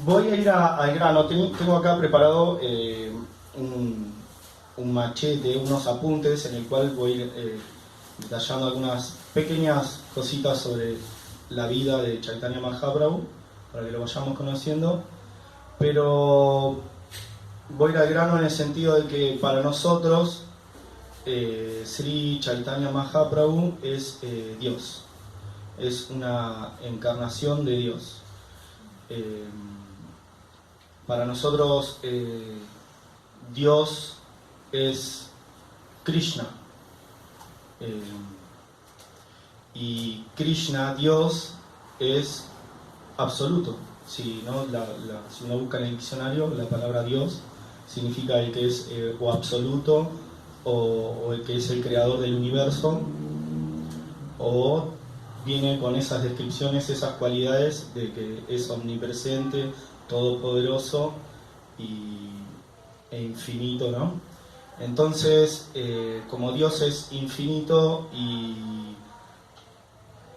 Voy a ir al grano. Tengo acá preparado un machete, unos apuntes en el cual voy a ir detallando algunas pequeñas cositas sobre la vida de Chaitanya Mahaprabhu para que lo vayamos conociendo. Pero voy a ir al grano en el sentido de que para nosotros Sri Chaitanya Mahaprabhu es Dios, es una encarnación de Dios. Eh, para nosotros Dios es Krishna, eh, y Krishna, Dios, es absoluto. Si uno busca en el diccionario, la palabra Dios significa el que es o absoluto o el que es el creador del universo, o viene con esas descripciones, esas cualidades de que es omnipresente, todopoderoso e infinito, ¿no? Entonces, como Dios es infinito y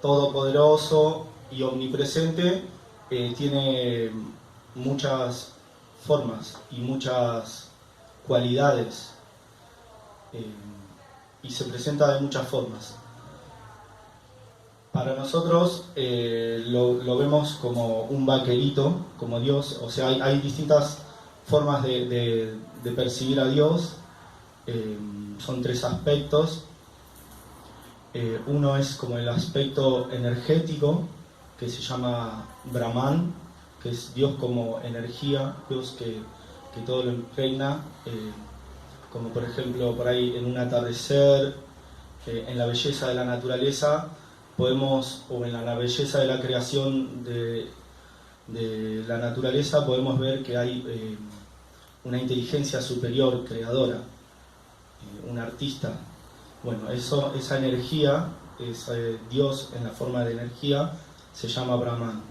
todopoderoso y omnipresente, tiene muchas formas y muchas cualidades, eh, y se presenta de muchas formas. Para nosotros lo vemos como un vaquerito, como Dios. O sea, hay distintas formas de percibir a Dios. Son tres aspectos. Uno es como el aspecto energético, que se llama Brahman, que es Dios como energía, Dios que todo lo impregna, como por ejemplo por ahí en un atardecer, en la belleza de la naturaleza, podemos, o en la belleza de la creación de la naturaleza, podemos ver que hay una inteligencia superior, creadora, un artista. Bueno, esa energía, Dios en la forma de energía, se llama Brahman.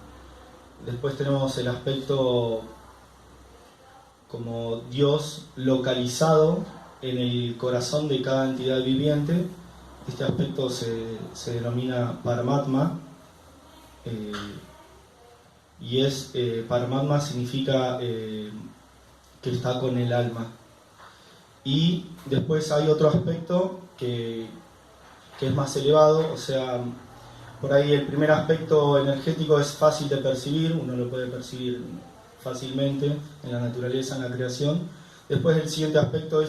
Después tenemos el aspecto como Dios localizado en el corazón de cada entidad viviente. Este aspecto se denomina Paramatma, y Paramatma significa que está con el alma. Y después hay otro aspecto que es más elevado, o sea, por ahí el primer aspecto energético es fácil de percibir, uno lo puede percibir fácilmente en la naturaleza, en la creación. Después el siguiente aspecto,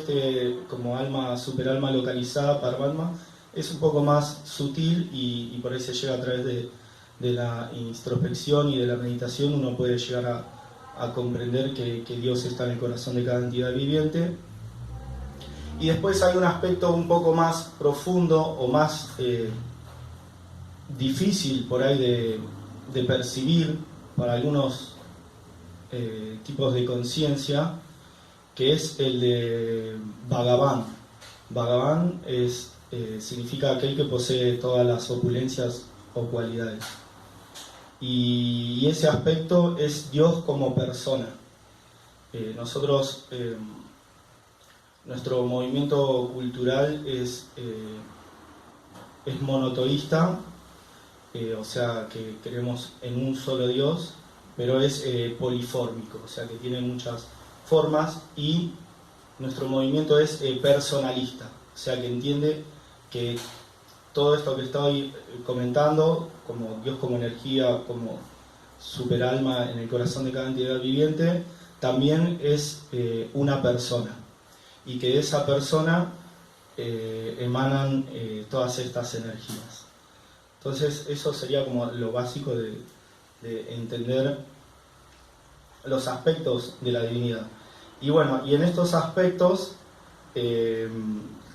como alma, superalma localizada, Paramatma, es un poco más sutil y por ahí se llega a través de la introspección y de la meditación, uno puede llegar a comprender que Dios está en el corazón de cada entidad viviente. Y después hay un aspecto un poco más profundo o más difícil por ahí de percibir para algunos tipos de conciencia, que es el de Bhagavan. Bhagavan significa aquel que posee todas las opulencias o cualidades. Y ese aspecto es Dios como persona. Nuestro movimiento cultural es monoteísta, o sea que creemos en un solo Dios, pero es polifórmico, o sea que tiene muchas formas, y nuestro movimiento es personalista, o sea que entiende que todo esto que estoy comentando, como Dios como energía, como superalma en el corazón de cada entidad viviente, también es una persona, y que de esa persona emanan todas estas energías. Entonces eso sería como lo básico de entender los aspectos de la divinidad. Y bueno, y en estos aspectos,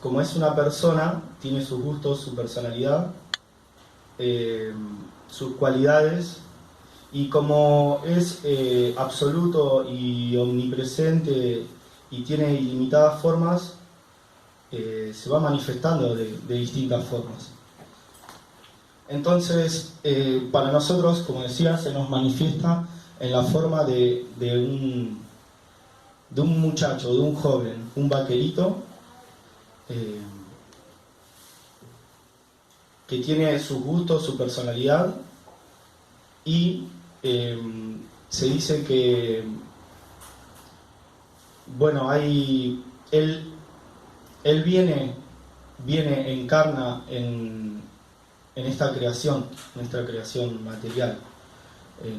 como es una persona, tiene sus gustos, su personalidad, sus cualidades, y como es absoluto y omnipresente y tiene ilimitadas formas, se va manifestando de distintas formas. Entonces, para nosotros, como decía, se nos manifiesta en la forma de un muchacho, de un joven, un vaquerito, que tiene sus gustos, su personalidad, y se dice que, bueno, él encarna en esta creación, nuestra creación material.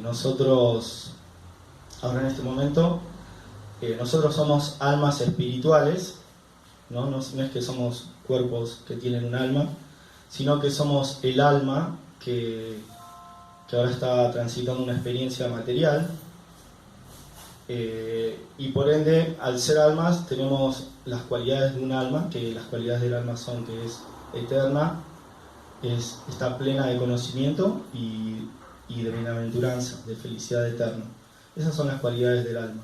Nosotros, ahora en este momento, nosotros somos almas espirituales, ¿no? No es que somos cuerpos que tienen un alma, sino que somos el alma que ahora está transitando una experiencia material, y por ende, al ser almas, tenemos las cualidades de un alma, que las cualidades del alma son que es eterna, está plena de conocimiento y de bienaventuranza, de felicidad eterna. Esas son las cualidades del alma.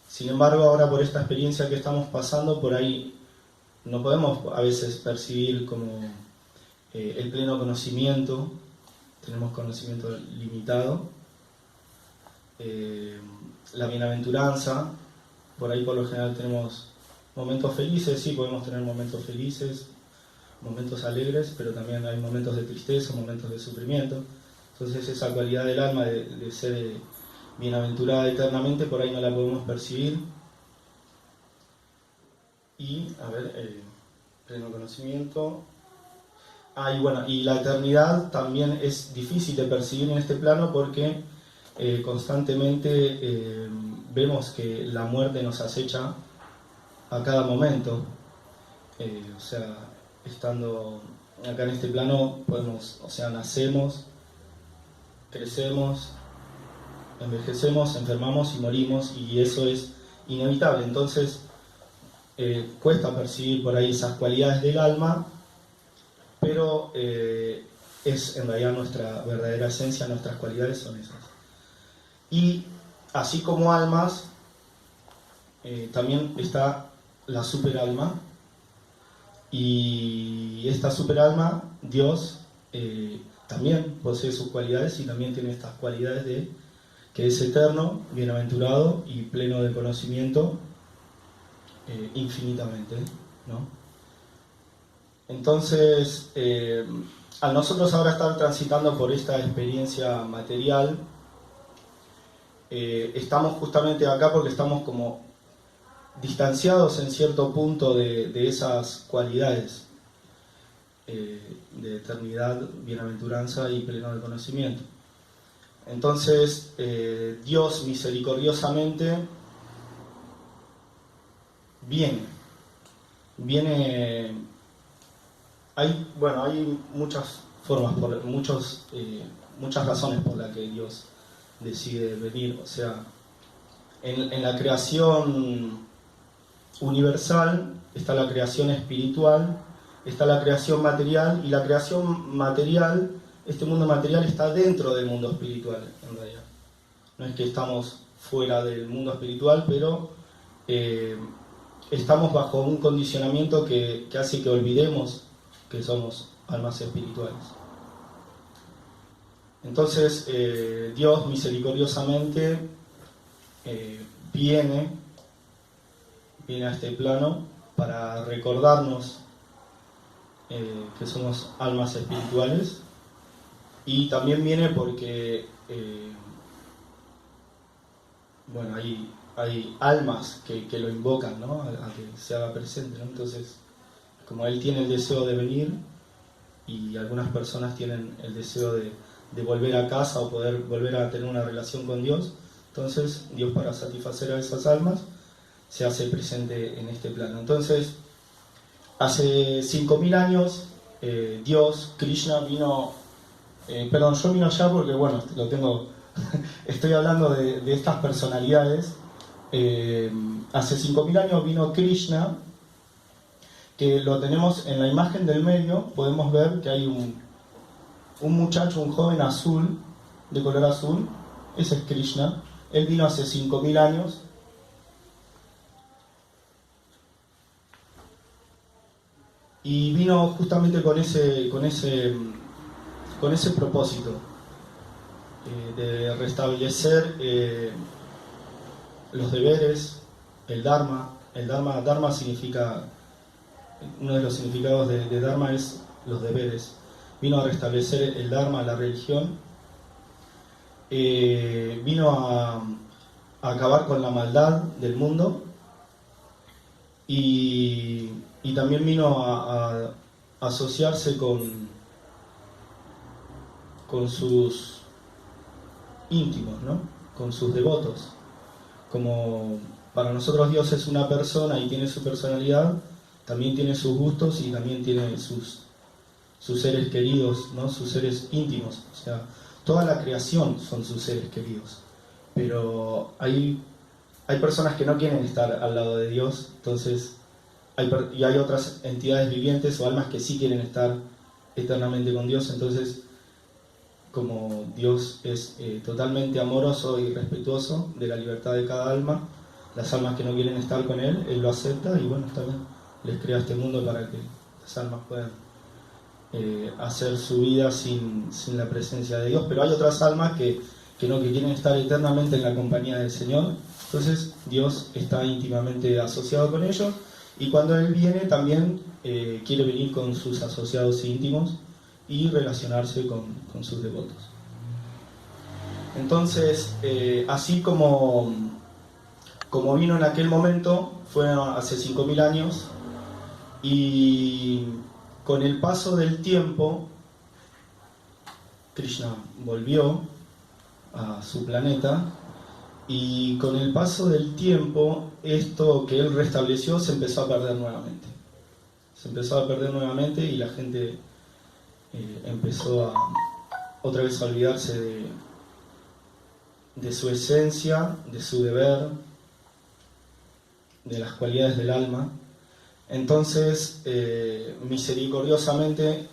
Sin embargo, ahora por esta experiencia que estamos pasando, por ahí no podemos a veces percibir como el pleno conocimiento, tenemos conocimiento limitado, la bienaventuranza, por ahí por lo general tenemos momentos felices, sí podemos tener momentos felices, momentos alegres, pero también hay momentos de tristeza, momentos de sufrimiento. Entonces esa cualidad del alma de ser bienaventurada eternamente, por ahí no la podemos percibir. Y, pleno conocimiento. Y bueno, y la eternidad también es difícil de percibir en este plano porque constantemente vemos que la muerte nos acecha a cada momento. O sea, estando acá en este plano nacemos, crecemos, envejecemos, enfermamos y morimos, y eso es inevitable. Entonces cuesta percibir por ahí esas cualidades del alma, pero es en realidad nuestra verdadera esencia, nuestras cualidades son esas. Y así como almas, también está la superalma, y esta superalma, Dios, también posee sus cualidades y también tiene estas cualidades de que es eterno, bienaventurado y pleno de conocimiento infinitamente, ¿no? Entonces, al nosotros ahora estar transitando por esta experiencia material, estamos justamente acá porque estamos como distanciados en cierto punto de esas cualidades de eternidad, bienaventuranza y pleno de conocimiento. Entonces, Dios misericordiosamente viene. Hay muchas formas, muchas razones por las que Dios decide venir. O sea, en la creación universal está la creación espiritual, está la creación material, y la creación material, este mundo material está dentro del mundo espiritual, en realidad. No es que estamos fuera del mundo espiritual, pero estamos bajo un condicionamiento que hace que olvidemos que somos almas espirituales. Entonces, Dios misericordiosamente viene a este plano para recordarnos que somos almas espirituales, y también viene porque hay almas que lo invocan, ¿no? a que se haga presente, ¿no? Entonces, como Él tiene el deseo de venir, y algunas personas tienen el deseo de volver a casa o poder volver a tener una relación con Dios, entonces Dios, para satisfacer a esas almas, se hace presente en este plano. Entonces, hace 5.000 años, Dios, Krishna, vino. Yo vino allá porque, lo tengo. Estoy hablando de estas personalidades. Hace 5.000 años vino Krishna, que lo tenemos en la imagen del medio. Podemos ver que hay un muchacho, un joven azul, de color azul. Ese es Krishna. Él vino hace 5.000 años. Y vino justamente con ese propósito, de restablecer los deberes, el Dharma. Dharma significa, uno de los significados de Dharma es los deberes. Vino a restablecer el Dharma, la religión, vino a acabar con la maldad del mundo y también vino a asociarse con sus íntimos, ¿no? Con sus devotos. Como para nosotros Dios es una persona y tiene su personalidad, también tiene sus gustos y también tiene sus seres queridos, ¿no? Sus seres íntimos. O sea, toda la creación son sus seres queridos. Pero hay personas que no quieren estar al lado de Dios, entonces hay otras entidades vivientes o almas que sí quieren estar eternamente con Dios. Entonces, como Dios es totalmente amoroso y respetuoso de la libertad de cada alma, las almas que no quieren estar con Él, Él lo acepta y bueno, está bien, les crea este mundo para que las almas puedan hacer su vida sin la presencia de Dios. Pero hay otras almas que quieren estar eternamente en la compañía del Señor. Entonces Dios está íntimamente asociado con ellos, y cuando Él viene también quiere venir con sus asociados íntimos y relacionarse con sus devotos. Entonces, así como vino en aquel momento, fue hace 5.000 años, y con el paso del tiempo, Krishna volvió a su planeta, y con el paso del tiempo, esto que él restableció se empezó a perder nuevamente. Y la gente empezó otra vez a olvidarse de su esencia, de su deber, de las cualidades del alma. Entonces, misericordiosamente,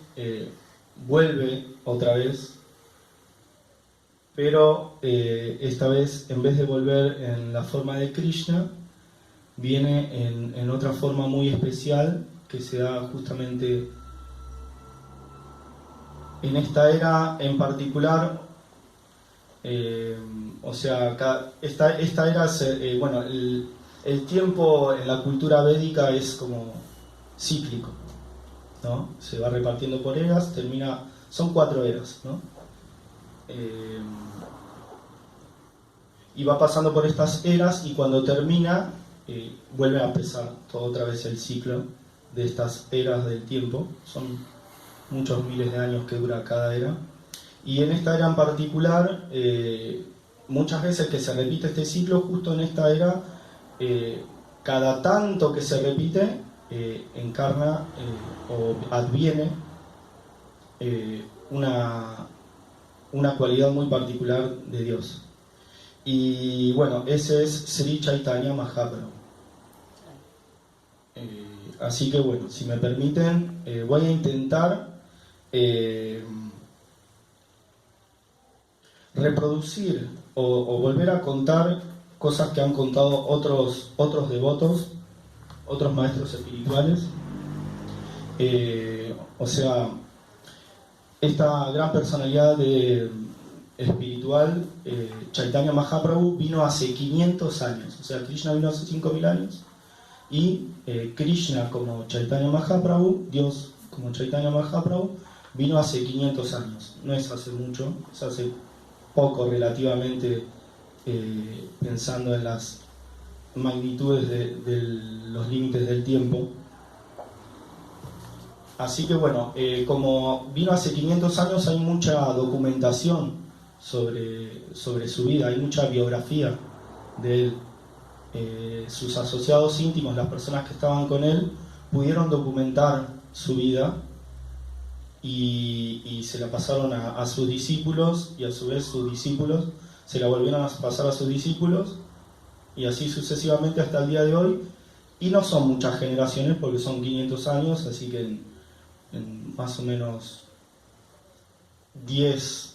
vuelve otra vez, pero esta vez, en vez de volver en la forma de Krishna, viene en otra forma muy especial que se da justamente en esta era en particular. O sea, esta era, bueno, el tiempo en la cultura védica es como cíclico, ¿no? Se va repartiendo por eras, son 4 eras, ¿no? Y va pasando por estas eras, y cuando termina, vuelve a empezar todo otra vez el ciclo de estas eras del tiempo. Son muchos miles de años que dura cada era. Y en esta era en particular, muchas veces que se repite este ciclo, justo en esta era, cada tanto que se repite, encarna o adviene una cualidad muy particular de Dios. Y bueno, ese es Sri Chaitanya Mahaprabhu. Así que bueno, si me permiten, voy a intentar reproducir o volver a contar cosas que han contado otros devotos, otros maestros espirituales. O sea, esta gran personalidad espiritual, Chaitanya Mahaprabhu, vino hace 500 años. O sea, Krishna vino hace 5.000 años, y Krishna como Chaitanya Mahaprabhu, Dios como Chaitanya Mahaprabhu, vino hace 500 años. No es hace mucho, es hace poco relativamente, pensando en las magnitudes de los límites del tiempo. Así que bueno, como vino hace 500 años, hay mucha documentación sobre su vida, hay mucha biografía de él. Sus asociados íntimos, las personas que estaban con él, pudieron documentar su vida, y se la pasaron a sus discípulos, y a su vez sus discípulos se la volvieron a pasar a sus discípulos, y así sucesivamente hasta el día de hoy. Y no son muchas generaciones porque son 500 años, así que en más o menos 10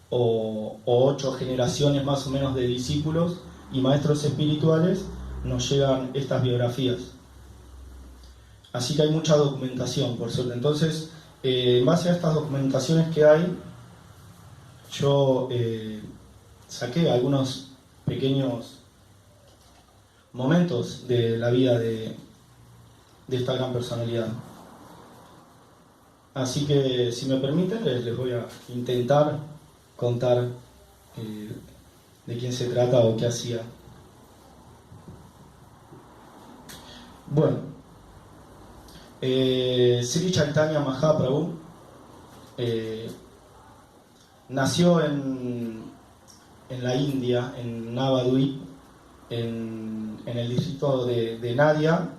o 8 generaciones más o menos de discípulos y maestros espirituales nos llegan estas biografías. Así que hay mucha documentación, por suerte. Entonces, en base a estas documentaciones que hay, yo saqué algunos pequeños momentos de la vida de esta gran personalidad. Así que, si me permiten, les voy a intentar contar de quién se trata o qué hacía. Bueno, Sri Chaitanya Mahaprabhu nació en la India, en Navadvip, en el distrito de Nadia,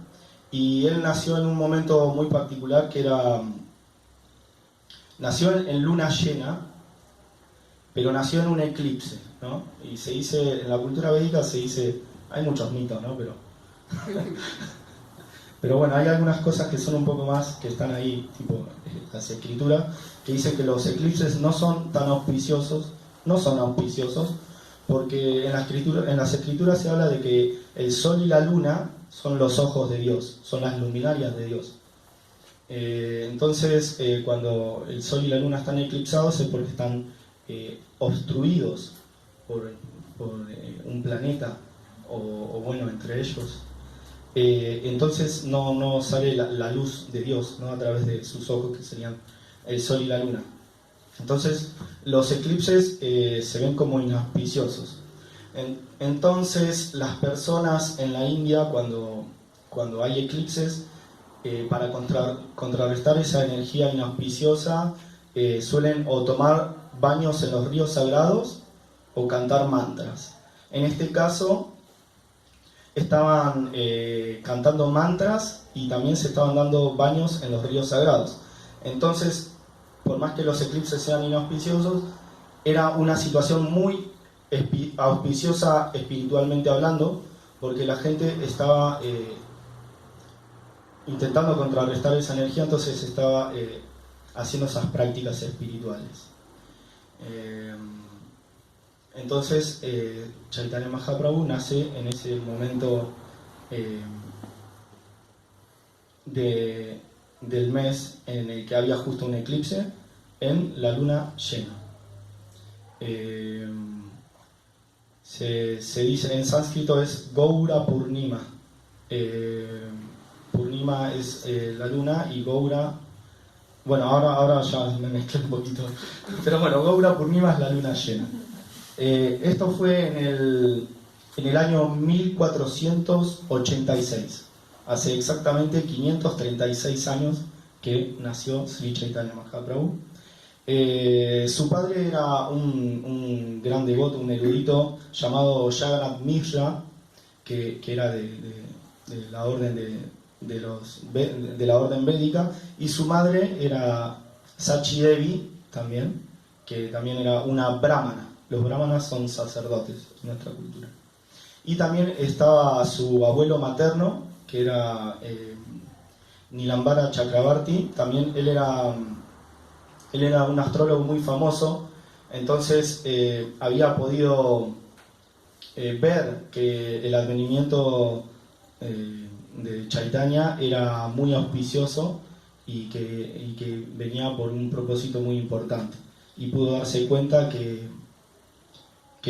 y él nació en un momento muy particular que era, nació en luna llena, pero nació en un eclipse, ¿no? Y se dice, en la cultura védica se dice, hay muchos mitos, ¿no? Pero bueno, hay algunas cosas que son un poco más, que están ahí, tipo las escrituras, que dicen que los eclipses no son tan auspiciosos, no son auspiciosos, porque en las escrituras se habla de que el sol y la luna son los ojos de Dios, son las luminarias de Dios. Entonces, cuando el sol y la luna están eclipsados es porque están obstruidos por un planeta, o bueno, entre ellos. Entonces no sale la luz de Dios, ¿no? A través de sus ojos, que serían el sol y la luna. Entonces los eclipses se ven como inauspiciosos. Entonces las personas en la India, cuando hay eclipses, para contrarrestar esa energía inauspiciosa, suelen o tomar baños en los ríos sagrados o cantar mantras. En este caso estaban cantando mantras y también se estaban dando baños en los ríos sagrados. Entonces, por más que los eclipses sean inauspiciosos, era una situación muy auspiciosa espiritualmente hablando, porque la gente estaba intentando contrarrestar esa energía, entonces estaba haciendo esas prácticas espirituales. Entonces, Chaitanya Mahaprabhu nace en ese momento del mes en el que había justo un eclipse, en la luna llena. Se dice en sánscrito es Gaura Purnima. Purnima es la luna y Gaura, bueno, ahora ya me mezclé un poquito, pero bueno, Gaura Purnima es la luna llena. Esto fue en el año 1486, hace exactamente 536 años que nació Sri Chaitanya Mahaprabhu. Su padre era un gran devoto, un erudito llamado Jagannath Mishra, que era de la orden de la orden védica, y su madre era Sachi Devi también, que también era una brahmana. Los brahmanas son sacerdotes en nuestra cultura. Y también estaba su abuelo materno, que era Nilambara Chakrabarti. También él era un astrólogo muy famoso, entonces había podido ver que el advenimiento de Chaitanya era muy auspicioso y que venía por un propósito muy importante. Y pudo darse cuenta que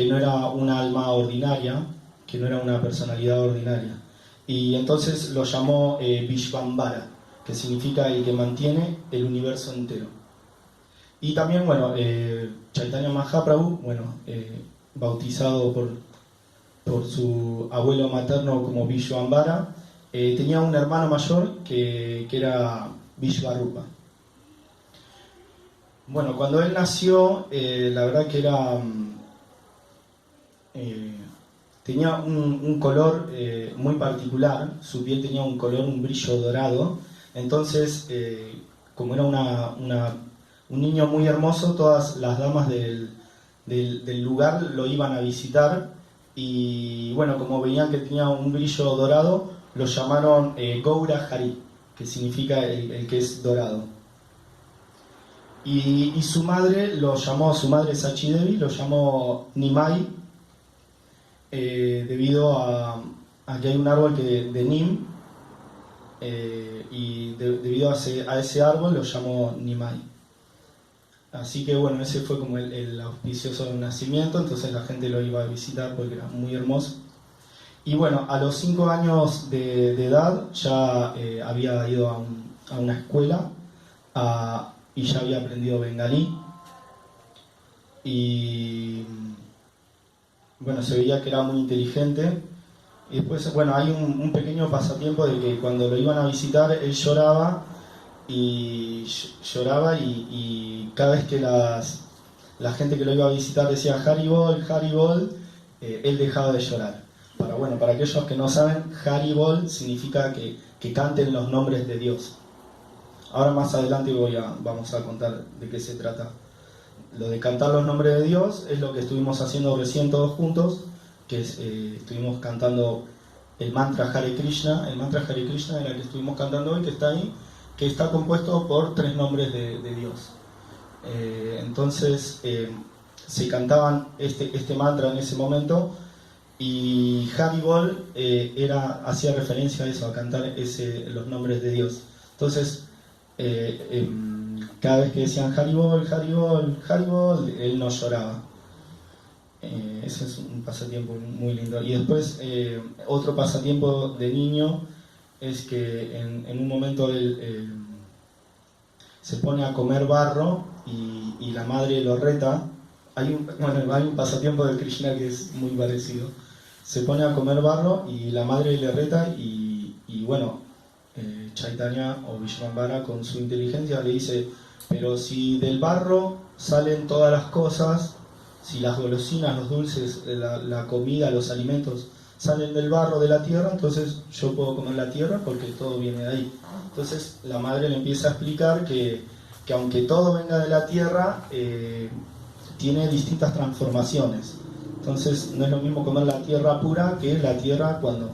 no era una alma ordinaria, que no era una personalidad ordinaria. Y entonces lo llamó Vishvambara, que significa el que mantiene el universo entero. Y también, bueno, Chaitanya Mahaprabhu, bautizado por su abuelo materno como Vishvambara, tenía un hermano mayor que era Vishvarupa. Bueno, cuando él nació, la verdad que era... tenía un color muy particular, su piel tenía un color, un brillo dorado, entonces como era un niño muy hermoso, todas las damas del lugar lo iban a visitar, y bueno, como veían que tenía un brillo dorado, lo llamaron Gaura Hari, que significa el que es dorado. Y su madre su madre Sachi Devi lo llamó Nimai, debido a que hay un árbol de Nim, y debido a ese árbol lo llamó Nimai. Así que bueno, ese fue como el auspicioso nacimiento, entonces la gente lo iba a visitar porque era muy hermoso. Y bueno, a los 5 años de edad ya había ido a una escuela y ya había aprendido bengalí. Y bueno, se veía que era muy inteligente. Y después, bueno, hay un pequeño pasatiempo de que cuando lo iban a visitar, él lloraba y cada vez que la gente que lo iba a visitar decía Haribol, Haribol, él dejaba de llorar. Para aquellos que no saben, Haribol significa que canten los nombres de Dios. Ahora más adelante vamos a contar de qué se trata. Lo de cantar los nombres de Dios es lo que estuvimos haciendo recién todos juntos, que estuvimos cantando el mantra Hare Krishna. El mantra Hare Krishna era el que estuvimos cantando hoy, que está ahí, que está compuesto por 3 nombres de Dios. Entonces se cantaban este mantra en ese momento, y Haribol hacía referencia a eso, a cantar los nombres de Dios. Entonces cada vez que decían Haribol, Haribol, Haribol, él no lloraba. Ese es un pasatiempo muy lindo. Y después otro pasatiempo de niño es que en un momento él se pone a comer barro y la madre lo reta. Hay un pasatiempo de Krishna que es muy parecido. Se pone a comer barro y la madre le reta y bueno, Chaitanya o Vishvambara con su inteligencia le dice: pero si del barro salen todas las cosas, si las golosinas, los dulces, la comida, los alimentos salen del barro, de la tierra, entonces yo puedo comer la tierra porque todo viene de ahí. Entonces la madre le empieza a explicar que aunque todo venga de la tierra, tiene distintas transformaciones. Entonces no es lo mismo comer la tierra pura que la tierra cuando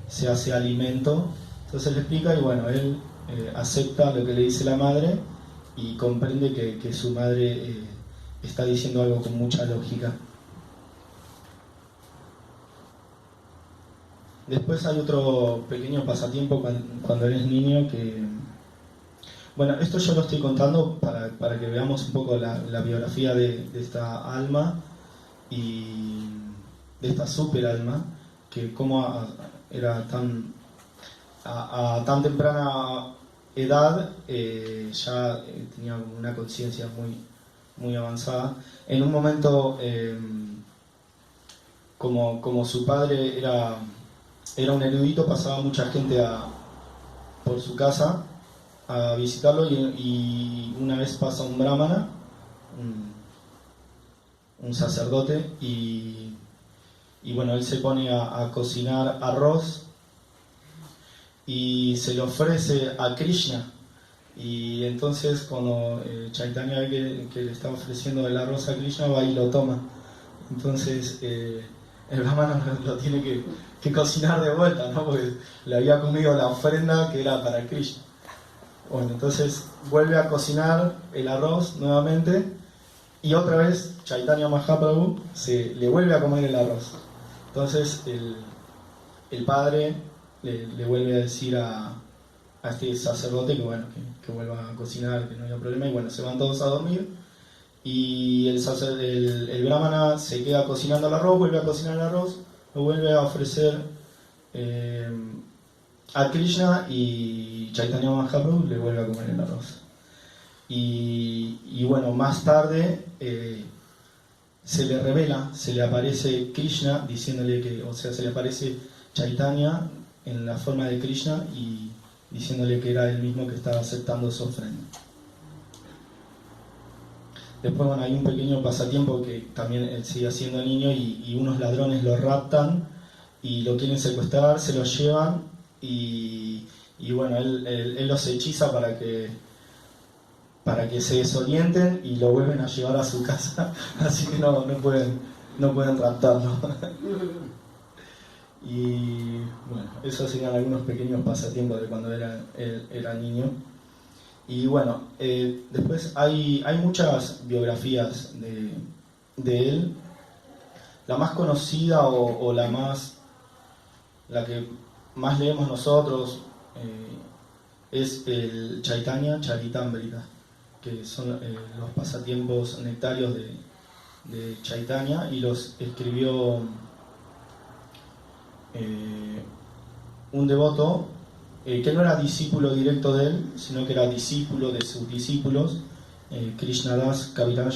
se hace alimento. Entonces le explica y bueno, él acepta lo que le dice la madre y comprende que su madre está diciendo algo con mucha lógica. Después hay otro pequeño pasatiempo cuando eres niño que... Bueno, esto yo lo estoy contando para que veamos un poco la biografía de esta alma y de esta super alma, que cómo era a tan temprana edad ya tenía una conciencia muy avanzada. En un momento, como su padre era un erudito, pasaba mucha gente por su casa a visitarlo y una vez pasa un brahmana, un sacerdote, y bueno, él se pone a cocinar arroz y se le ofrece a Krishna. Y entonces cuando Chaitanya ve que le está ofreciendo el arroz a Krishna, va y lo toma. Entonces el brahmana lo tiene que cocinar de vuelta, ¿no? Porque le había comido la ofrenda que era para Krishna. Bueno, entonces vuelve a cocinar el arroz nuevamente y otra vez Chaitanya Mahaprabhu le vuelve a comer el arroz. Entonces el padre le vuelve a decir a este sacerdote que vuelva a cocinar, que no haya problema, y bueno, se van todos a dormir y el brahmana se queda cocinando el arroz, vuelve a cocinar el arroz, lo vuelve a ofrecer a Krishna y Chaitanya Mahaprabhu le vuelve a comer el arroz. Y bueno, más tarde se le revela, se le aparece Krishna diciéndole se le aparece Chaitanya en la forma de Krishna y diciéndole que era él mismo que estaba aceptando su ofrenda. Después, bueno, hay un pequeño pasatiempo que también él sigue siendo niño y unos ladrones lo raptan y lo quieren secuestrar, se lo llevan y bueno, él los hechiza para que se desorienten y lo vuelven a llevar a su casa, así que no pueden raptarlo. Y bueno, esos serían algunos pequeños pasatiempos de cuando él era niño. Y bueno, después hay muchas biografías de él. La más conocida o la que más leemos nosotros es el Chaitanya Charitamrita, que son los pasatiempos nectarios de Chaitanya, y los escribió un devoto que no era discípulo directo de él, sino que era discípulo de sus discípulos, Krishnadas Kaviraj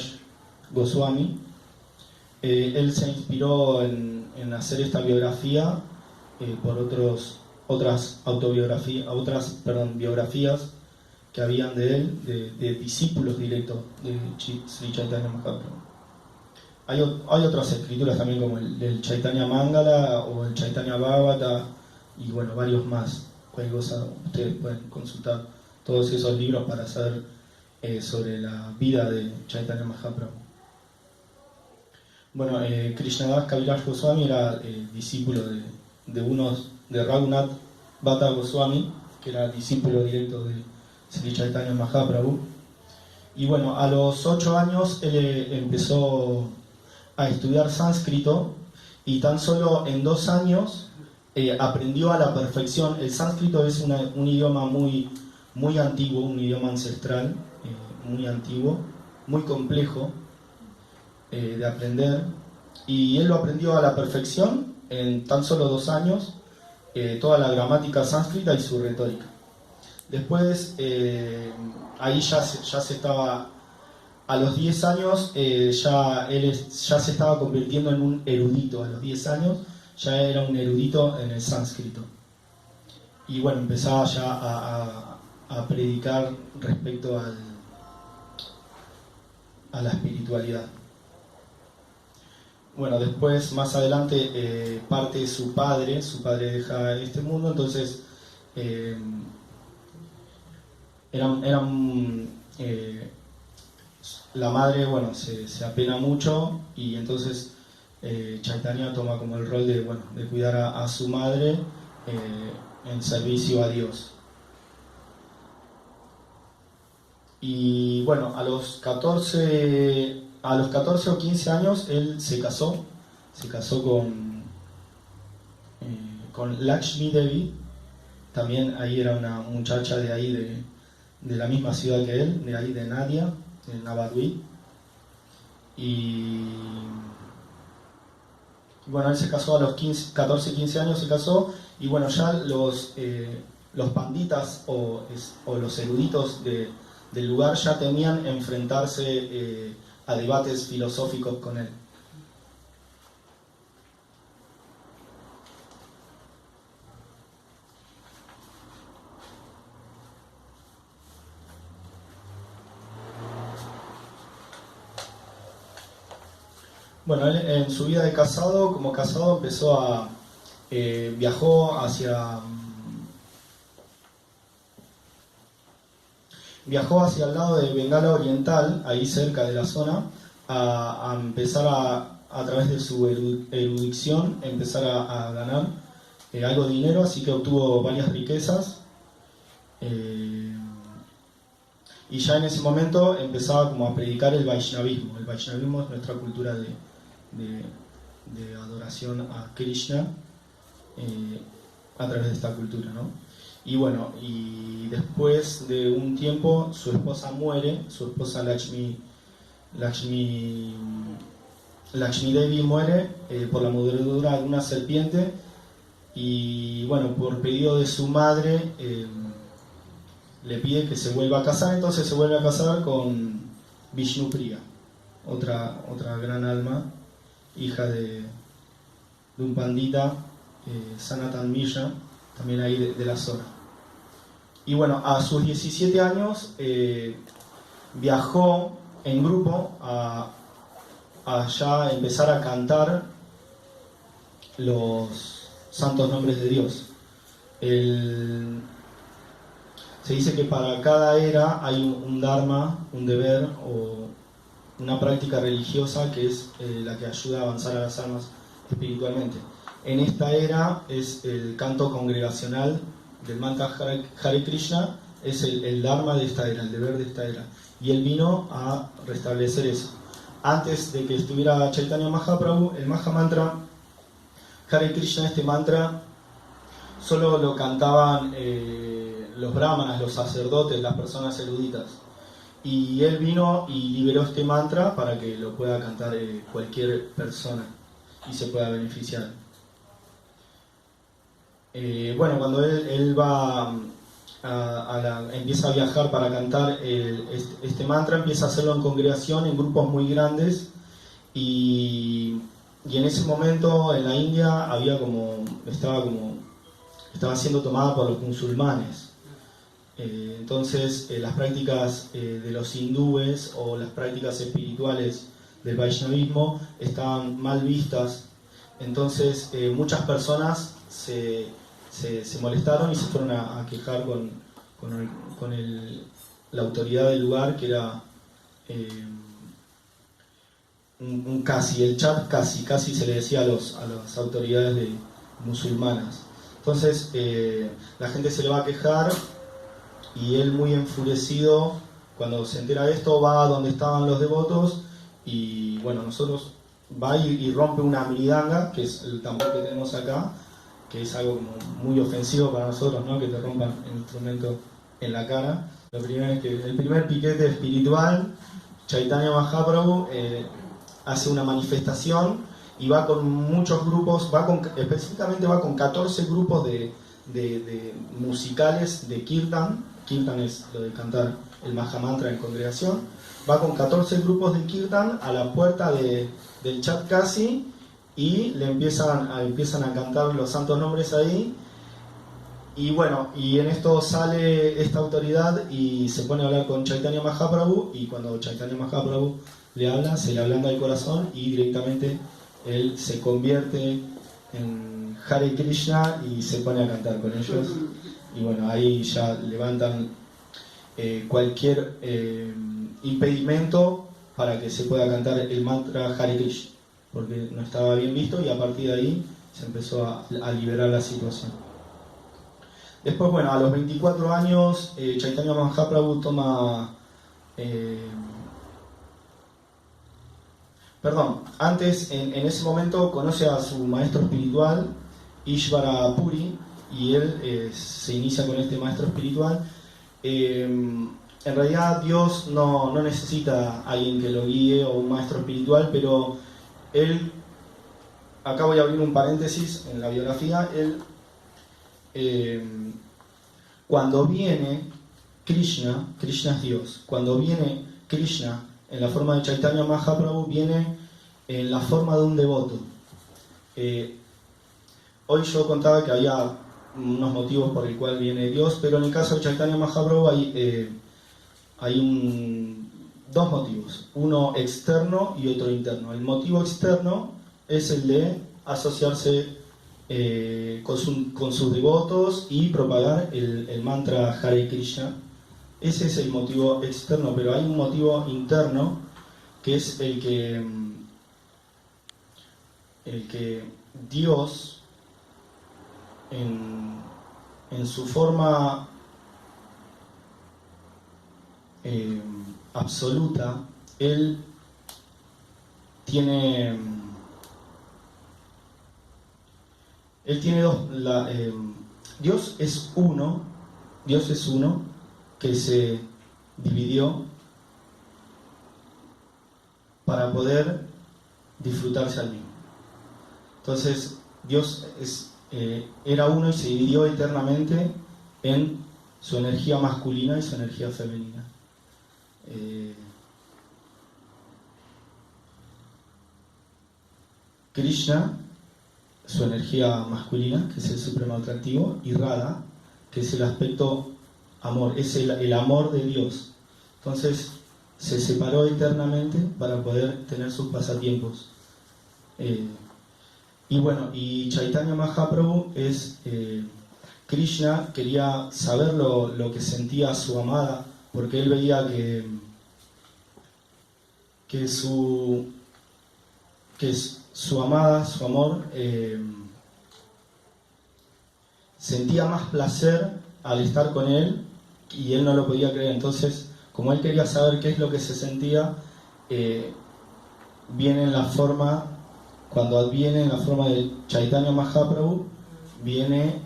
Goswami. Él se inspiró en hacer esta biografía por otras biografías que habían de él, de discípulos directos de Sri Chaitanya Mahaprabhu. Hay otras escrituras también como el del Chaitanya Mangala o el Chaitanya Bhagavata y bueno, varios más. Cualquier cosa, ustedes pueden consultar todos esos libros para saber sobre la vida de Chaitanya Mahaprabhu. Bueno, Krishnadas Kaviraj Goswami era discípulo de Raghunath Bhatta Goswami, que era discípulo directo de Sri Chaitanya Mahaprabhu. Y bueno, a los 8 años él empezó a estudiar sánscrito y tan solo en 2 años aprendió a la perfección. El sánscrito es un idioma muy antiguo, un idioma ancestral, muy antiguo, muy complejo de aprender, y él lo aprendió a la perfección en tan solo 2 años, toda la gramática sánscrita y su retórica. Después, ahí ya se estaba, a los 10 años, él ya se estaba convirtiendo en un erudito. A los 10 años ya era un erudito en el sánscrito. Y bueno, empezaba ya a predicar respecto a la espiritualidad. Bueno, después, más adelante, parte su padre deja este mundo, entonces la madre, bueno, se apena mucho y entonces Chaitanya toma como el rol de cuidar a su madre en servicio a Dios. Y bueno, a los 14 o 15 años él se casó con Lakshmi Devi. También ahí era una muchacha de ahí, de la misma ciudad que él, de ahí de Nadia, en Navadvip. Y bueno, él se casó a los 14-15 años, se casó, y bueno, ya los panditas o los eruditos del lugar ya temían enfrentarse a debates filosóficos con él. Bueno, él en su vida de casado, como casado, empezó viajó hacia el lado de Bengala Oriental, ahí cerca de la zona, a empezar a través de su erudición, empezar a ganar algo de dinero, así que obtuvo varias riquezas. Y ya en ese momento empezaba como a predicar el Vaishnavismo. El Vaishnavismo es nuestra cultura de adoración a Krishna a través de esta cultura, ¿no? Y bueno, y después de un tiempo su esposa muere, su esposa Lakshmi Devi muere por la mordedura de una serpiente, y bueno, por pedido de su madre le pide que se vuelva a casar. Entonces se vuelve a casar con Vishnupriya, otra gran alma, hija de un pandita, Sanatan Mishra, también ahí de la zona. Y bueno, a sus 17 años viajó en grupo a ya empezar a cantar los santos nombres de Dios. Se dice que para cada era hay un dharma, un deber o una práctica religiosa que es la que ayuda a avanzar a las almas espiritualmente. En esta era es el canto congregacional del mantra Hare Krishna, es el dharma de esta era, el deber de esta era. Y él vino a restablecer eso. Antes de que estuviera Chaitanya Mahaprabhu, el Mahamantra Hare Krishna, este mantra, solo lo cantaban los brahmanas, los sacerdotes, las personas eruditas. Y él vino y liberó este mantra para que lo pueda cantar cualquier persona y se pueda beneficiar. Bueno, cuando él va empieza a viajar para cantar este mantra, empieza a hacerlo en congregación, en grupos muy grandes, y en ese momento en la India estaba siendo tomada por los musulmanes. Entonces las prácticas de los hindúes o las prácticas espirituales del Vaishnavismo estaban mal vistas. Entonces muchas personas se molestaron y se fueron a quejar con la autoridad del lugar, que era un casi, el Chad casi se le decía a las autoridades musulmanas. Entonces la gente se le va a quejar y él, muy enfurecido, cuando se entera de esto, va a donde estaban los devotos y bueno, nosotros va y rompe una miridanga, que es el tambor que tenemos acá, que es algo como muy ofensivo para nosotros, ¿no? Que te rompan el instrumento en la cara. Lo primero es que el primer piquete espiritual, Chaitanya Mahaprabhu hace una manifestación y va con muchos grupos, específicamente va con 14 grupos de musicales de Kirtan. Kirtan es lo de cantar el Mahamantra en congregación. Va con 14 grupos de Kirtan a la puerta del Chat Kasi y le empiezan a cantar los santos nombres ahí. Y bueno, y en esto sale esta autoridad y se pone a hablar con Chaitanya Mahaprabhu, y cuando Chaitanya Mahaprabhu le habla, se le ablanda el corazón y directamente él se convierte en Hare Krishna y se pone a cantar con ellos. Y bueno, ahí ya levantan cualquier impedimento para que se pueda cantar el mantra Hare Krishna, porque no estaba bien visto, y a partir de ahí se empezó a liberar la situación. Después, bueno, a los 24 años Chaitanya Mahaprabhu antes, en ese momento, conoce a su maestro espiritual, Ishvara Puri, y él se inicia con este maestro espiritual. En realidad Dios no necesita a alguien que lo guíe o un maestro espiritual, pero él, acá voy a abrir un paréntesis en la biografía, cuando viene Krishna es Dios, cuando viene Krishna en la forma de Chaitanya Mahaprabhu, viene en la forma de un devoto. Hoy yo contaba que había unos motivos por el cual viene Dios, pero en el caso de Chaitanya Mahaprabhu hay dos motivos, uno externo y otro interno. El motivo externo es el de asociarse con sus devotos y propagar el mantra Hare Krishna. Ese es el motivo externo, pero hay un motivo interno que es el que Dios, en su forma absoluta, Él tiene Dios es uno que se dividió para poder disfrutarse al mismo. Entonces Dios era uno y se dividió eternamente en su energía masculina y su energía femenina. Krishna, su energía masculina, que es el supremo atractivo, y Radha, que es el aspecto amor, es el amor de Dios. Entonces se separó eternamente para poder tener sus pasatiempos. Y bueno, y Chaitanya Mahaprabhu es Krishna quería saber lo que sentía su amada, porque él veía que su amada, su amor, sentía más placer al estar con él, y él no lo podía creer. Entonces, como él quería saber qué es lo que se sentía, cuando adviene en la forma de Chaitanya Mahaprabhu, viene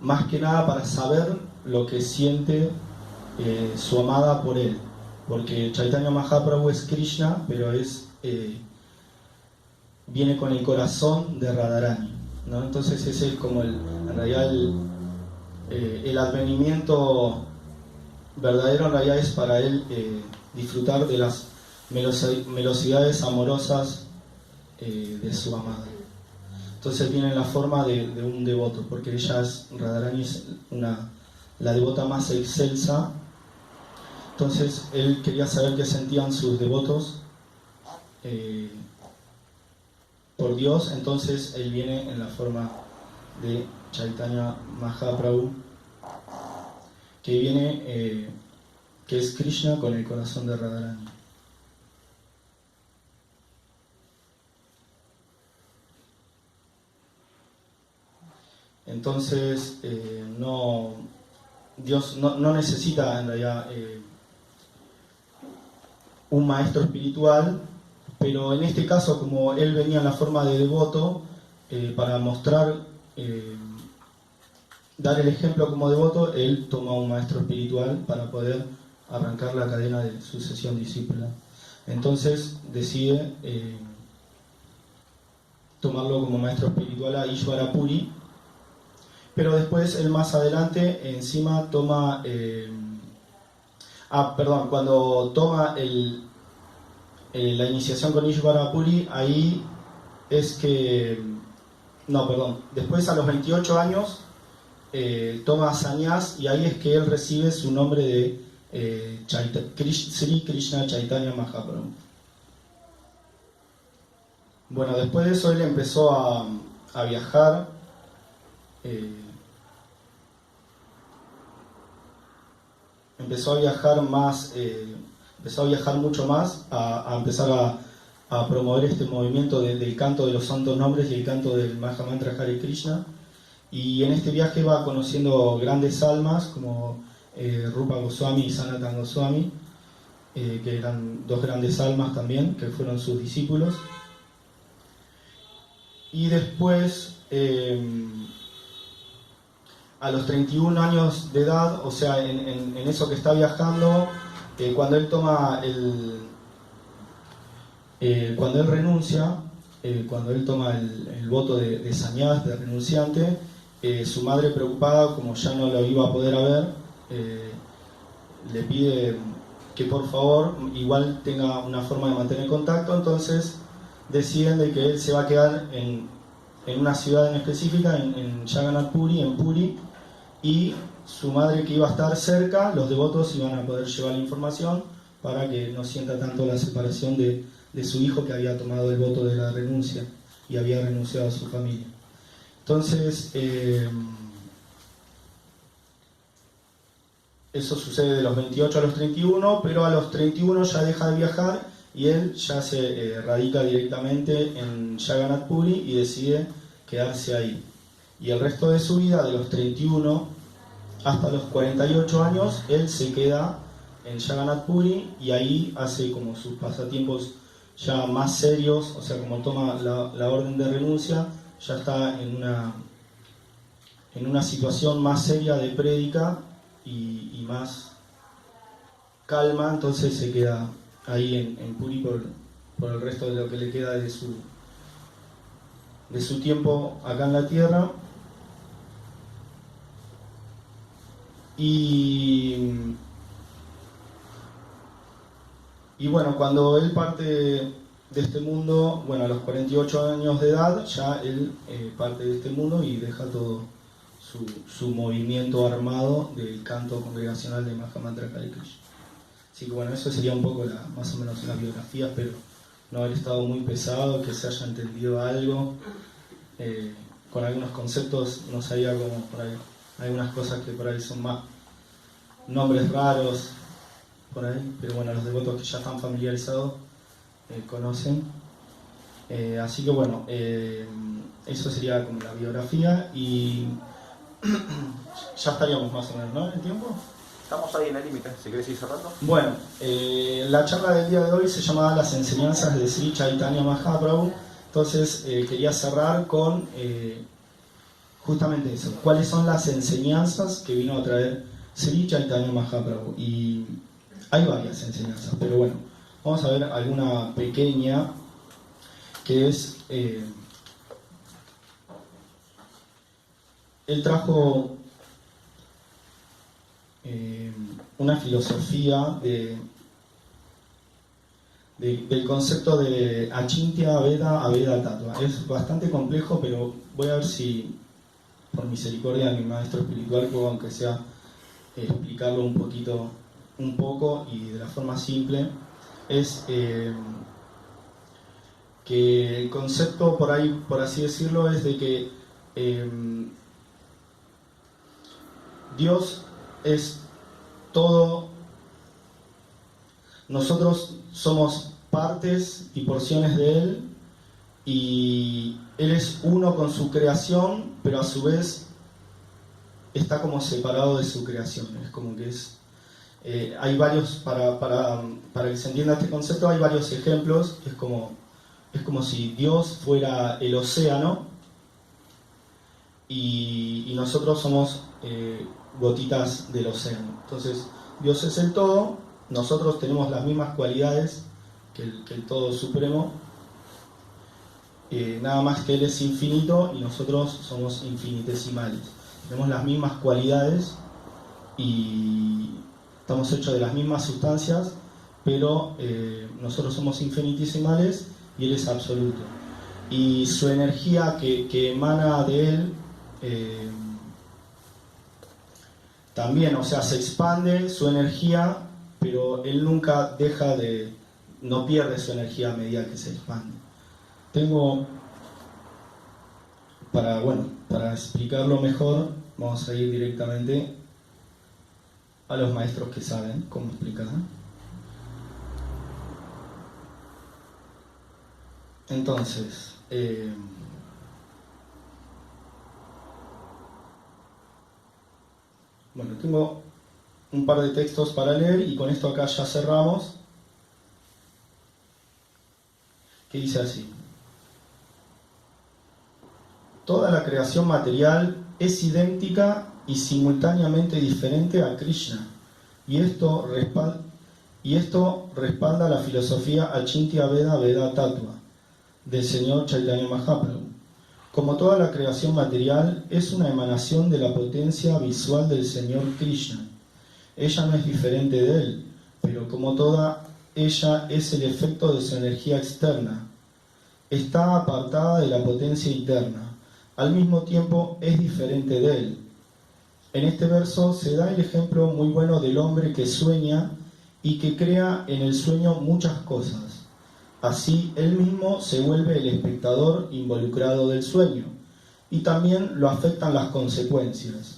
más que nada para saber lo que siente su amada por él, porque Chaitanya Mahaprabhu es Krishna, pero viene con el corazón de Radharani, ¿no? Entonces ese es como en realidad el advenimiento verdadero, en realidad es para él disfrutar de las melosidades amorosas de su amada. Entonces tiene la forma de un devoto, porque ella Radharani es la devota más excelsa. Entonces él quería saber qué sentían sus devotos por Dios. Entonces él viene en la forma de Chaitanya Mahaprabhu, que es Krishna con el corazón de Radharani. Entonces Dios no necesita en realidad un maestro espiritual, pero en este caso, como él venía en la forma de devoto, para mostrar, dar el ejemplo como devoto, él toma un maestro espiritual para poder arrancar la cadena de sucesión discípula. Entonces decide tomarlo como maestro espiritual a Ishvara Puri, pero después él más adelante encima toma... cuando toma la iniciación con Ishvara Puri, ahí es que... después a los 28 años toma sannyas, y ahí es que él recibe su nombre de Sri Krishna Chaitanya Mahaprabhu. Bueno, después de eso él empezó a viajar, empezó a viajar mucho más, a empezar a promover este movimiento del canto de los santos nombres y el canto del Mahamantra Hare Krishna. Y en este viaje va conociendo grandes almas como Rupa Goswami y Sanatan Goswami, que eran dos grandes almas también, que fueron sus discípulos. Y después, a los 31 años de edad, o sea, en eso que está viajando, cuando él toma cuando él renuncia, cuando él toma el voto de sannyas, de renunciante, su madre, preocupada, como ya no lo iba a poder haber, le pide que por favor igual tenga una forma de mantener contacto. Entonces deciden de que él se va a quedar en una ciudad en específica, en Jagannath Puri, en Puri, y su madre, que iba a estar cerca, los devotos iban a poder llevar la información para que no sienta tanto la separación de su hijo, que había tomado el voto de la renuncia y había renunciado a su familia. Entonces, eso sucede de los 28 a los 31, pero a los 31 ya deja de viajar y él ya se radica directamente en Jagannath Puri y decide quedarse ahí. Y el resto de su vida, de los 31 hasta los 48 años, él se queda en Jagannath Puri y ahí hace como sus pasatiempos ya más serios, o sea, como toma la orden de renuncia, ya está en una situación más seria de prédica y más calma. Entonces se queda ahí en Puri por el resto de lo que le queda de su tiempo acá en la tierra. Y bueno, cuando él parte de este mundo, bueno, a los 48 años de edad, ya él parte de este mundo y deja todo su movimiento armado del canto congregacional de Mahamantra Hare Krishna. Así que bueno, eso sería un poco más o menos una biografía. Espero no haber estado muy pesado, que se haya entendido algo. Con algunos conceptos no sabía cómo por ahí. Hay unas cosas que por ahí son más nombres raros por ahí, pero bueno, los devotos que ya están familiarizados conocen. Así que bueno, eso sería como la biografía y ya estaríamos más o menos, ¿no? ¿En el tiempo? Estamos ahí en el límite, si querés ir cerrando. Bueno, la charla del día de hoy se llama Las enseñanzas de Sri Chaitanya Mahaprabhu. Entonces quería cerrar con justamente eso. ¿Cuáles son las enseñanzas que vino a traer Sri Chaitanya Mahaprabhu? Y hay varias enseñanzas, pero bueno, vamos a ver alguna pequeña, que es... él trajo una filosofía del concepto de Achintya Veda Aveda Tattva. Es bastante complejo, pero voy a ver si, por misericordia de mi maestro espiritual, puedo, aunque sea, explicarlo un poco y de la forma simple. Es que el concepto, por ahí, por así decirlo, es de que Dios es todo. Nosotros somos partes y porciones de Él, y Él es uno con su creación, pero a su vez está como separado de su creación. Es como que hay varios, para que se entienda este concepto, hay varios ejemplos. Es como si Dios fuera el océano y nosotros somos gotitas del océano. Entonces, Dios es el todo, nosotros tenemos las mismas cualidades que el todo supremo, nada más que Él es infinito y nosotros somos infinitesimales. Tenemos las mismas cualidades y estamos hechos de las mismas sustancias, pero nosotros somos infinitesimales y Él es absoluto. Y su energía que emana de Él también, o sea, se expande su energía, pero Él nunca no pierde su energía a medida que se expande. Para explicarlo mejor, vamos a ir directamente a los maestros que saben cómo explicar. Entonces, tengo un par de textos para leer y con esto acá ya cerramos, que dice así: toda la creación material es idéntica y simultáneamente diferente a Krishna, y esto respalda la filosofía Achintya Veda Veda Tattva del señor Chaitanya Mahaprabhu. Como toda la creación material es una emanación de la potencia visual del señor Krishna. Ella no es diferente de él, pero como toda, ella es el efecto de su energía externa. Está apartada de la potencia interna. Al mismo tiempo es diferente de él. En este verso se da el ejemplo muy bueno del hombre que sueña y que crea en el sueño muchas cosas. Así, él mismo se vuelve el espectador involucrado del sueño, y también lo afectan las consecuencias.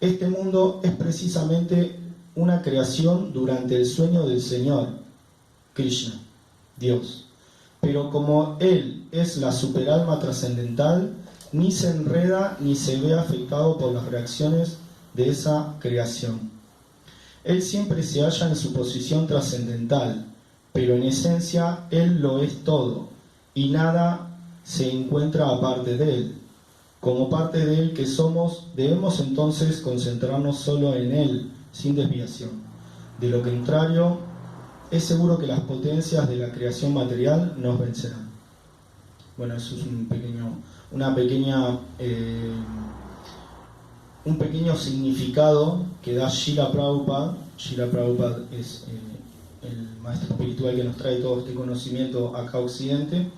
Este mundo es precisamente una creación durante el sueño del Señor, Krishna, Dios. Pero como Él es la superalma trascendental, ni se enreda ni se ve afectado por las reacciones de esa creación. Él siempre se halla en su posición trascendental, pero en esencia Él lo es todo, y nada se encuentra aparte de Él. Como parte de Él que somos, debemos entonces concentrarnos solo en Él, sin desviación. De lo contrario, es seguro que las potencias de la creación material nos vencerán. Bueno, eso es un pequeño significado que da Srila Prabhupada. Srila Prabhupada es el maestro espiritual que nos trae todo este conocimiento acá a Occidente,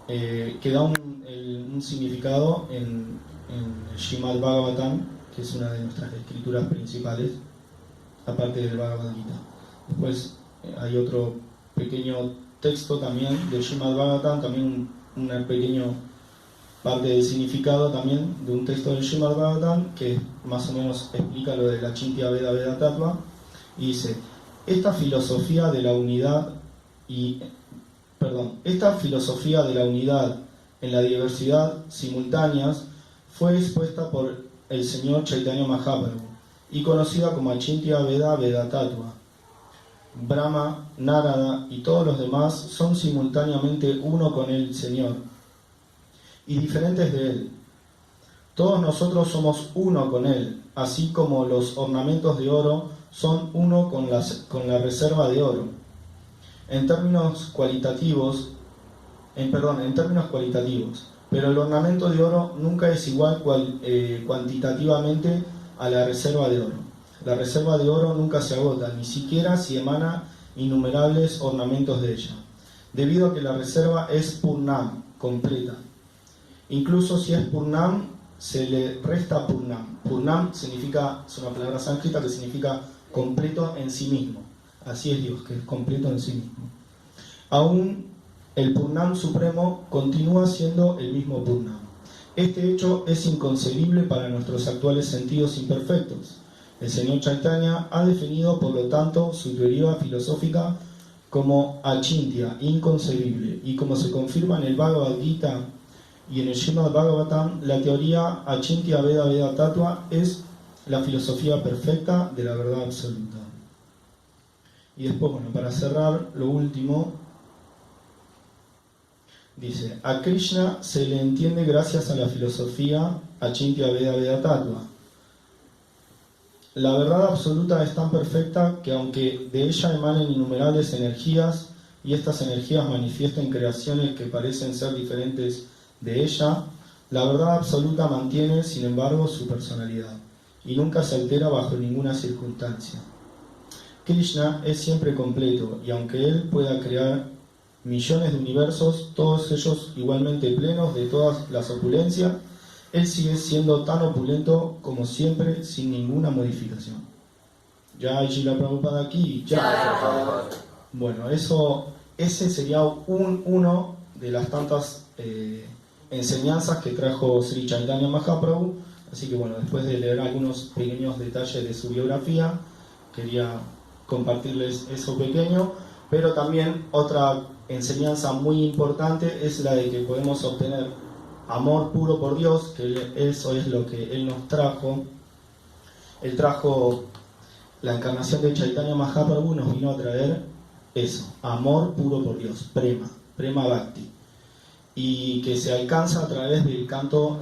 que da un significado en el Srimad Bhagavatam, que es una de nuestras escrituras principales, aparte del Bhagavad Gita. Después hay otro pequeño texto también del Srimad Bhagavatam, también una pequeña parte del significado también de un texto del Srimad Bhagavatam, que más o menos explica lo de la Achintya Veda Veda Tattva, y dice: esta filosofía de la unidad en la diversidad simultáneas fue expuesta por el señor Chaitanya Mahaprabhu y conocida como Achintya Veda Veda Tattva. Brahma, Narada y todos los demás son simultáneamente uno con el Señor y diferentes de Él. Todos nosotros somos uno con Él, así como los ornamentos de oro son uno con la reserva de oro. En términos cualitativos, pero el ornamento de oro nunca es igual cuantitativamente a la reserva de oro. La reserva de oro nunca se agota, ni siquiera si emana innumerables ornamentos de ella, debido a que la reserva es Purnam, completa. Incluso si es Purnam, se le resta Purnam. Purnam significa, es una palabra sánscrita que significa completo en sí mismo. Así es Dios, que es completo en sí mismo. Aún el Purnam supremo continúa siendo el mismo Purnam. Este hecho es inconcebible para nuestros actuales sentidos imperfectos. El señor Chaitanya ha definido, por lo tanto, su teoría filosófica como achintya, inconcebible, y como se confirma en el Bhagavad Gita y en el Srimad Bhagavatam, la teoría achintya Veda Veda Tattva es la filosofía perfecta de la verdad absoluta. Y después, bueno, para cerrar, lo último, dice, a Krishna se le entiende gracias a la filosofía achintya Veda Veda Tattva. La verdad absoluta es tan perfecta que aunque de ella emanen innumerables energías y estas energías manifiesten creaciones que parecen ser diferentes de ella, la verdad absoluta mantiene, sin embargo, su personalidad y nunca se altera bajo ninguna circunstancia. Krishna es siempre completo y aunque él pueda crear millones de universos, todos ellos igualmente plenos de todas las opulencias, él sigue siendo tan opulento como siempre, sin ninguna modificación. Ya Srila Prabhupada aquí, ya. Bueno, ese sería uno de las tantas enseñanzas que trajo Sri Chaitanya Mahaprabhu. Así que bueno, después de leer algunos pequeños detalles de su biografía, quería compartirles eso pequeño, pero también otra enseñanza muy importante es la de que podemos obtener amor puro por Dios, que eso es lo que Él nos trajo. Él trajo la encarnación de Chaitanya Mahaprabhu, nos vino a traer eso, amor puro por Dios, prema bhakti, y que se alcanza a través del canto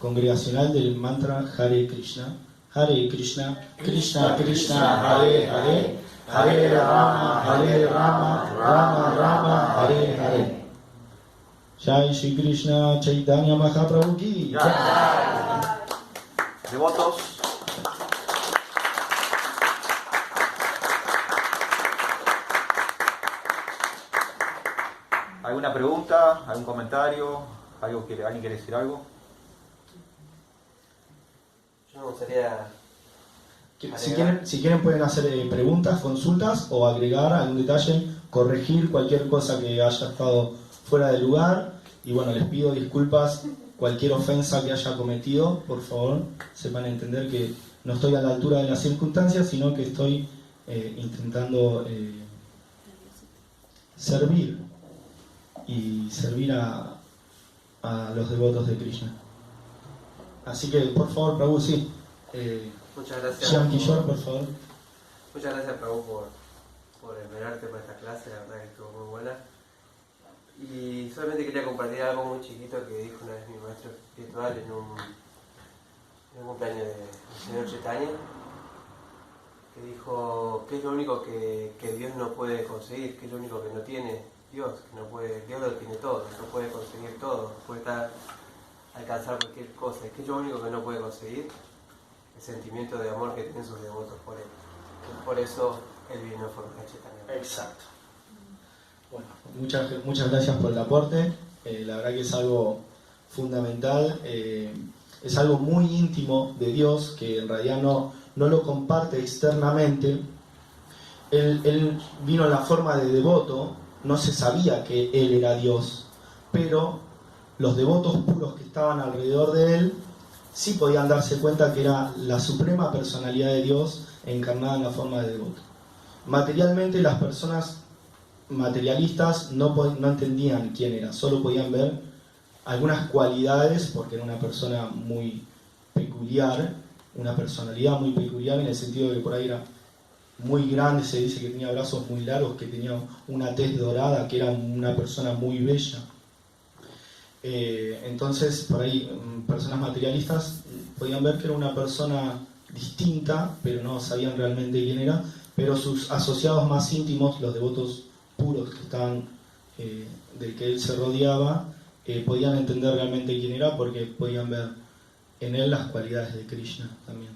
congregacional del mantra Hare Krishna, Krishna Krishna, Hare Hare, Hare Rama, Rama Rama, Hare Hare. Jai Shri Krishna Chaitanya Mahaprabhu ki Jai. Devotos. ¿Alguna pregunta? ¿Algún comentario? ¿Alguien quiere decir algo? Yo me gustaría... Si quieren pueden hacer preguntas, consultas o agregar algún detalle, corregir cualquier cosa que haya estado fuera de lugar. Y bueno, les pido disculpas, cualquier ofensa que haya cometido, por favor, sepan entender que no estoy a la altura de las circunstancias, sino que estoy intentando servir a los devotos de Krishna. Así que, por favor, Prabhu, sí. Muchas gracias. Shyam Kishore, por favor. Muchas gracias, Prabhu, por enviarte por esta clase, la verdad que estuvo muy buena. Y solamente quería compartir algo muy chiquito que dijo una vez mi maestro espiritual en un cumpleaños del señor Chaitanya, que dijo que es lo único que Dios no puede conseguir, que es lo único que no tiene Dios, que no puede, Dios lo tiene todo, no puede conseguir todo, puede alcanzar cualquier cosa, que es lo único que no puede conseguir, el sentimiento de amor que tienen sus devotos por él. Por eso él vino en forma de Chaitanya. Exacto. Bueno, muchas gracias por el aporte. La verdad que es algo fundamental, es algo muy íntimo de Dios, que en realidad no lo comparte externamente. Él vino en la forma de devoto, no se sabía que Él era Dios, pero los devotos puros que estaban alrededor de Él sí podían darse cuenta que era la suprema personalidad de Dios encarnada en la forma de devoto. Materialmente las personas materialistas no entendían quién era, solo podían ver algunas cualidades porque era una persona muy peculiar, una personalidad muy peculiar en el sentido de que por ahí era muy grande, se dice que tenía brazos muy largos, que tenía una tez dorada, que era una persona muy bella. Entonces por ahí personas materialistas podían ver que era una persona distinta, pero no sabían realmente quién era, pero sus asociados más íntimos, los devotos puros que estaban del que él se rodeaba, podían entender realmente quién era porque podían ver en él las cualidades de Krishna también.